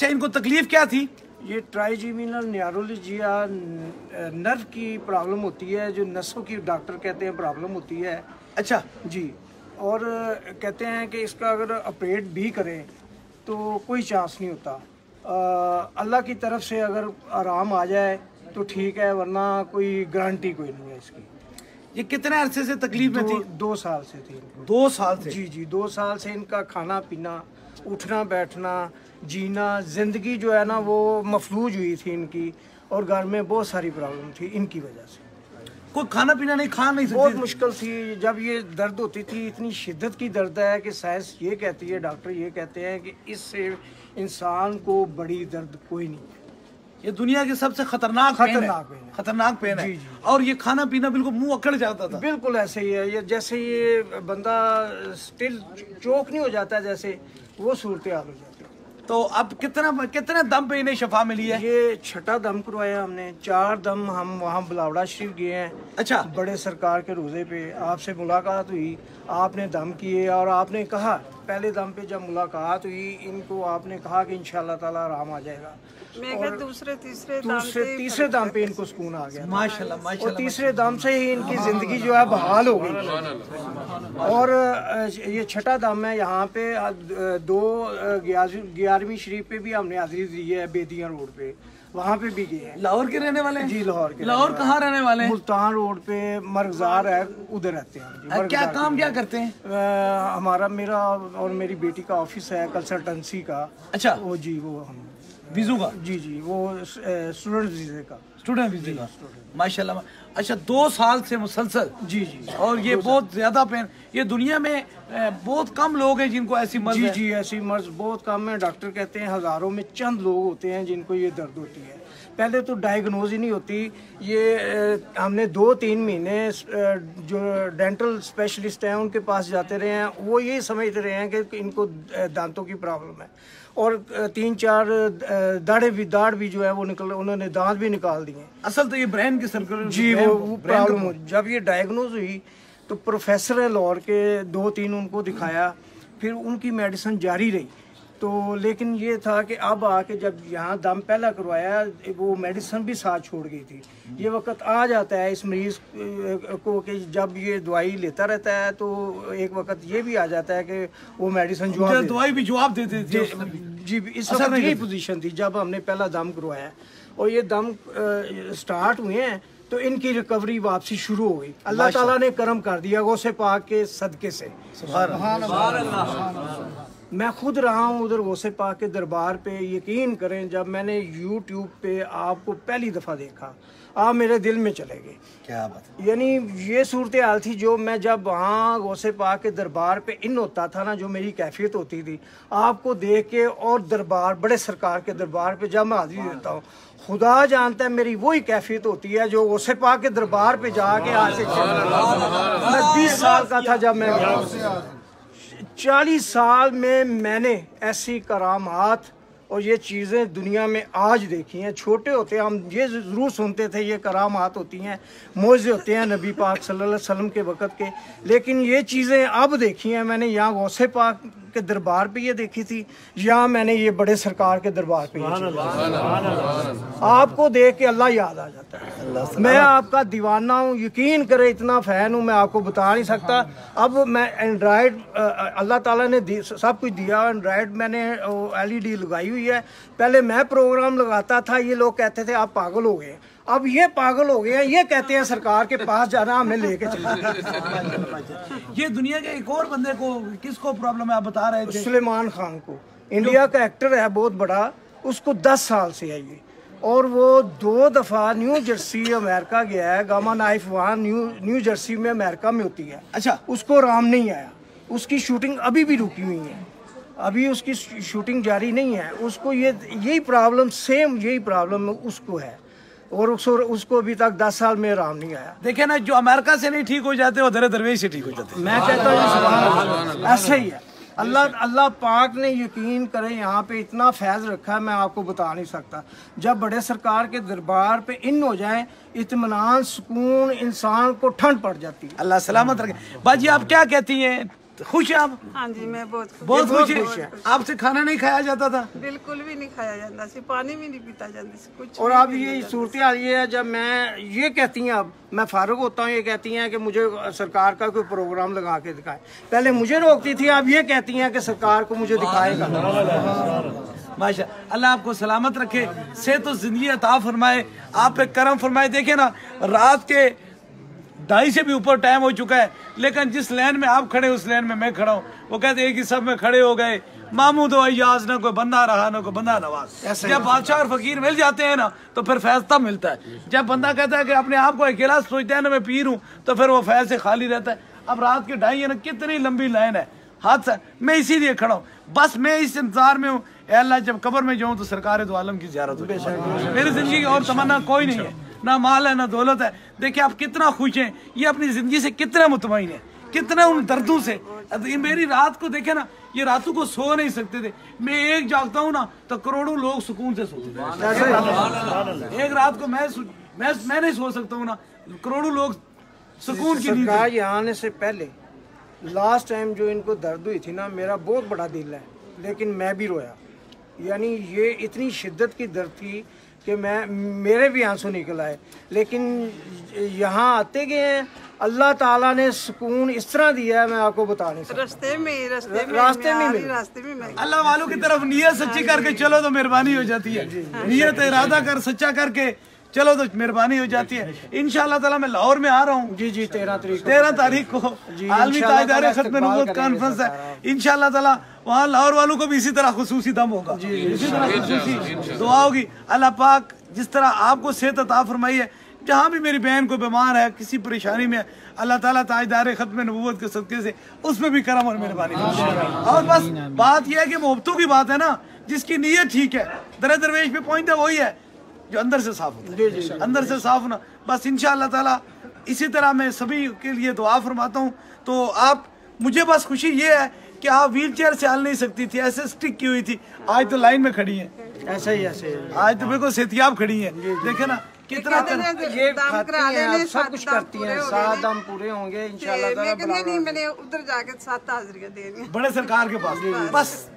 अच्छा, इनको तकलीफ क्या थी? ये ट्राइजेमिनल न्यूरोलजिया नर्व की प्रॉब्लम होती है, जो नसों की डॉक्टर कहते हैं प्रॉब्लम होती है। अच्छा जी, और कहते हैं कि इसका अगर ऑपरेट भी करें तो कोई चांस नहीं होता। अल्लाह की तरफ से अगर आराम आ जाए तो ठीक है, वरना कोई गारंटी कोई नहीं है इसकी। ये कितने अरसे से तकलीफ में थी? 2 साल से थी इनको। 2 साल से? जी, 2 साल से इनका खाना पीना, उठना बैठना, जीना, जिंदगी जो है ना वो मफलूज हुई थी इनकी, और घर में बहुत सारी प्रॉब्लम थी इनकी वजह से। कोई खाना पीना नहीं, खा नहीं सकती? बहुत मुश्किल थी। जब ये दर्द होती थी, इतनी शिद्दत की दर्द है कि साइंस ये कहती है, डॉक्टर ये कहते हैं कि इससे इंसान को बड़ी दर्द कोई नहीं है। ये दुनिया की सबसे खतरनाक पेन है। जी। और ये खाना पीना बिल्कुल मुंह अकड़ जाता था। बिल्कुल ऐसे ही है ये, जैसे ये बंदा स्टिल चोक नहीं हो जाता, जैसे वो सूरत हाल हो जाती है। तो अब कितने दम पे इन्हें शफा मिली है? ये 6ठा दम करवाया हमने। 4 दम हम वहाँ बुलावड़ा शरीफ गए हैं। अच्छा। बड़े सरकार के रोज़े पे आपसे मुलाकात हुई, आपने दम किए और आपने कहा, पहले दम पे जब मुलाकात हुई इनको आपने कहा कि इंशाल्लाह ताला आराम आ जाएगा। और दूसरे तीसरे दम पे इनको सुकून आ गया माशाल्लाह। और तीसरे दम से ही इनकी जिंदगी जो है बहाल हो गई। और ये 6ठा दम है। यहाँ पे 11वीं शरीफ पे भी हमने हाजिरी दी है, बेदियां रोड पे, वहाँ पे भी गए हैं। लाहौर के रहने वाले हैं? जी, लाहौर के। लाहौर कहाँ रहने वाले हैं? मुल्तान रोड पे मरगजार है, उधर रहते हैं। क्या काम क्या करते हैं? मेरा और मेरी बेटी का ऑफिस है कंसल्टेंसी का। अच्छा। वो जी, वो हम वीजू का? जी, वो स्टूडेंट वीजे का। स्टूडेंट वीजे का, माशाल्लाह। अच्छा, 2 साल से मुसलसल? जी। और ये बहुत ज्यादा पेन, ये दुनिया में बहुत कम लोग हैं जिनको ऐसी मर्ज है। जी, ऐसी मर्ज बहुत कम है। डॉक्टर कहते हैं हजारों में चंद लोग होते हैं जिनको ये दर्द होती है। पहले तो डायग्नोज ही नहीं होती। ये हमने 2-3 महीने जो डेंटल स्पेशलिस्ट हैं उनके पास जाते रहे हैं, वो ये समझते रहे हैं कि इनको दांतों की प्रॉब्लम है। और 3-4 दाढ़ भी जो है वो उन्होंने दांत भी निकाल दिए। असल तो ये ब्रेन की सर्कुलर जी, वो प्रॉब्लम हो। जब ये डायग्नोज हुई तो प्रोफेसर है लाहौर के, 2-3 उनको दिखाया, फिर उनकी मेडिसिन जारी रही। तो लेकिन ये था कि अब आके जब यहाँ दम पहला करवाया वो मेडिसिन भी साथ छोड़ गई थी। ये वक्त आ जाता है इस मरीज को कि जब ये दवाई लेता रहता है तो एक वक्त ये भी आ जाता है कि वो मेडिसिन दवाई भी जवाब दे देती है। जी, इस वक्त यही पोजीशन थी जब हमने पहला दम करवाया। और ये दम स्टार्ट हुए हैं तो इनकी रिकवरी वापसी शुरू हो गई। अल्लाह ताला ने करम कर दिया गौसे पाक के सदके से। मैं खुद रहा हूँ उधर गौसे पाक के दरबार पे। यकीन करें, जब मैंने YouTube पे आपको पहली दफ़ा देखा, आप मेरे दिल में चले गए। क्या बात। यानी ये सूरत हाल थी। जो मैं जब वहाँ गौसे पाक के दरबार पे इन होता था ना, जो मेरी कैफियत होती थी आपको देख के, और दरबार बड़े सरकार के दरबार पे जब मैं हाजिरी देता हूँ, खुदा जानता है मेरी वही कैफियत होती है जो गौसे पाक के दरबार पे जाके आज से मैं 20 साल का था जब मैं 40 साल में मैंने ऐसी करामात और ये चीज़ें दुनिया में आज देखी हैं। छोटे होते हम ये ज़रूर सुनते थे ये करामात होती हैं, मौज़े होते हैं नबी पाक सल्लल्लाहु अलैहि वसल्लम के वक़्त के, लेकिन ये चीज़ें अब देखी हैं मैंने। यहाँ गौसे पाक के दरबार पे ये देखी थी, यहाँ मैंने ये बड़े सरकार के दरबार पे ये आपको देख के अल्लाह याद आ जाता है। मैं आपका दीवाना हूँ, यकीन करे, इतना फ़ैन हूँ मैं आपको बता नहीं सकता। अब मैं एंड्रॉयड, अल्लाह ताला ने सब कुछ दिया। एंड्रॉयड मैंने LED लगाई हुई है। पहले मैं प्रोग्राम लगाता था, ये लोग कहते थे आप पागल हो गए। अब ये पागल हो गए हैं, ये कहते हैं सरकार के पास जाना, हमें लेके चलना। ये दुनिया के एक और बंदे को किसको प्रॉब्लम है आप बता रहे थे? सुलेमान खान को, इंडिया का एक्टर है बहुत बड़ा, उसको 10 साल से है ये। और वो 2 दफ़ा न्यू जर्सी अमेरिका गया है। गामा नाइफ वहाँ न्यू जर्सी में अमेरिका में होती है। अच्छा। उसको आराम नहीं आया, उसकी शूटिंग अभी भी रुकी हुई है, अभी उसकी शूटिंग जारी नहीं है। उसको यही प्रॉब्लम, सेम यही प्रॉब्लम उसको है, और उसको अभी तक 10 साल में आराम नहीं आया। देखे ना, जो अमेरिका से नहीं ठीक हो जाते वो दरवेश से ठीक हो जाते। मैं कहता हूँ ऐसा ही है। अल्लाह पाक ने, यकीन करें, यहाँ पे इतना फैज़ रखा है मैं आपको बता नहीं सकता। जब बड़े सरकार के दरबार पे इन हो जाए, इत्मीनान, सुकून, इंसान को ठंड पड़ जाती है। अल्लाह सलामत रखे। बाजी आप क्या कहती हैं, खुश है आप? हाँ जी, मैं बहुत खुश है। आपसे खाना नहीं खाया जाता था? बिल्कुल भी नहीं खाया जाता सी, पानी भी नहीं पीता जाता सी, कुछ। और अब ये सूरत हाल ये है, जब मैं ये कहती हैं, अब मैं फारूक होता हूँ, ये कहती हैं कि मुझे सरकार का कोई प्रोग्राम लगा के दिखाए। पहले मुझे रोकती थी, अब ये कहती हैं कि सरकार को मुझे दिखाएगा। माशा अल्लाह आपको सलामत रखे, सेहत तो जिंदगी अता फरमाए, आप पे करम फरमाए। देखे ना, रात के 2:30 से भी ऊपर टाइम हो चुका है, लेकिन जिस लाइन में आप खड़े उस लाइन में मैं खड़ा हूँ। वो कहते एक ही सब में खड़े हो गए, मामूद अय्याज, ना कोई बंदा रहा ना कोई बंदा नवाज। जब बादशाह और फकीर मिल जाते हैं ना तो फिर फैज तब मिलता है। जब बंदा कहता है कि अपने आप को अकेला सोचता है ना मैं पीर हूँ, तो फिर वो फैज से खाली रहता है। अब रात के 2:30 है ना, कितनी लंबी लाइन है, हादसा। मैं इसीलिए खड़ा हूँ, बस मैं इस इंतजार में हूँ, अल्लाह जब कब्र में जाऊँ तो सरकार दो आलम की ज़ियारत हो। मेरी जिंदगी की और तमन्ना कोई नहीं है, ना माल है ना दौलत है। देखिए आप कितना खुश हैं, ये अपनी जिंदगी से कितना मुतमईन है, कितना उन दर्दों से। मेरी रात को देखे ना, ये रातों को सो नहीं सकते थे। मैं एक जागता हूँ ना तो करोड़ों लोग सुकून से सोते थे। एक रात को मैं नहीं सो सकता हूँ ना, करोड़ों लोग सुकून की नींद। सरकार यहाँ आने से पहले लास्ट टाइम जो इनको दर्द हुई थी ना, मेरा बहुत बड़ा दिल है, लेकिन मैं भी रोया। यानी ये इतनी शिद्दत की दर्द थी कि मेरे भी आंसू निकल आए। लेकिन यहाँ आते गए अल्लाह ताला ने सुकून इस तरह दिया है, मैं आपको बता नहीं सकता। रास्ते में अल्लाह वालों की तरफ नियत सच्ची करके चलो तो मेहरबानी हो जाती है। नियत इरादा कर सच्चा करके चलो तो मेहरबानी हो जाती है। इंशाअल्लाह ताला मैं लाहौर में आ रहा हूँ। जी 13 तारीख को आलमी ताजदार खत्म नबूवत कॉन्फ्रेंस है। इंशाअल्लाह ताला वहाँ लाहौर वालों को भी इसी तरह खुसूसी दम होगा, इसी तरह खुसूसी दुआ होगी। अल्लाह पाक जिस तरह आपको सेहत अता फरमाई है, जहाँ भी मेरी बहन को बीमार है, किसी परेशानी में, अल्लाह ताला ताजदार खत्म नबूवत के सदके से उसमें भी करम और मेहरबानी। और बस बात यह है कि मोहब्बतों की बात है ना, जिसकी नीयत ठीक है, दरवेश पे पॉइंट है वही है जो अंदर से साफ होता है। अंदर से साफ होना, बस इंशाअल्लाह ताला इसी तरह मैं सभी के लिए दुआ फरमाता हूँ। तो आप, मुझे बस खुशी ये है कि आप व्हील चेयर से हल नहीं सकती थी, ऐसे स्टिक की हुई थी, आज तो लाइन में खड़ी है, ऐसे ही आज तो बिल्कुल सेहतियाब खड़ी है। देखे ना कितना ये खाती हैं, सब कुछ करती हैं, 7 दम पूरे होंगे इंशाअल्लाह ताला। मैंने उधर जाके 7 हाजिरियां देनी बड़े सरकार के पास।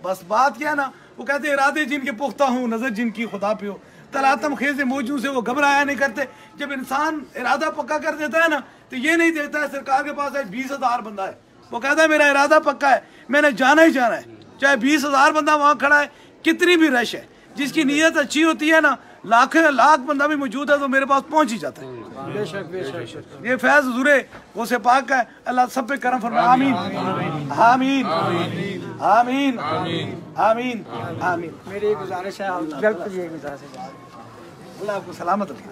बस बात क्या है ना, वो कहते हैं इरादे जिनके पुख्ता हूँ, नजर जिनकी खुदा पे हो, तलातम खेज मौजूद से वो घबराया नहीं करते। जब इंसान इरादा पक्का कर देता है ना, तो ये नहीं देता है। सरकार के पास आज 20,000 बंदा है, वो कहता है मेरा इरादा पक्का है, मैंने जाना ही जाना है, चाहे 20,000 बंदा वहाँ खड़ा है, कितनी भी रश है। जिसकी नीयत अच्छी होती है ना, लाख बंदा भी मौजूद है तो मेरे पास पहुंच ही जाता है। बेशक ये फैज हुजूरे गौसे पाक का है। अल्लाह सब पे करम फरमाए। आमीन आमीन आमीन आमीन आमीन। मेरी गुजारिश है, बिल्कुल ये गुजारिश है, अल्लाह आपको सलामत रखे।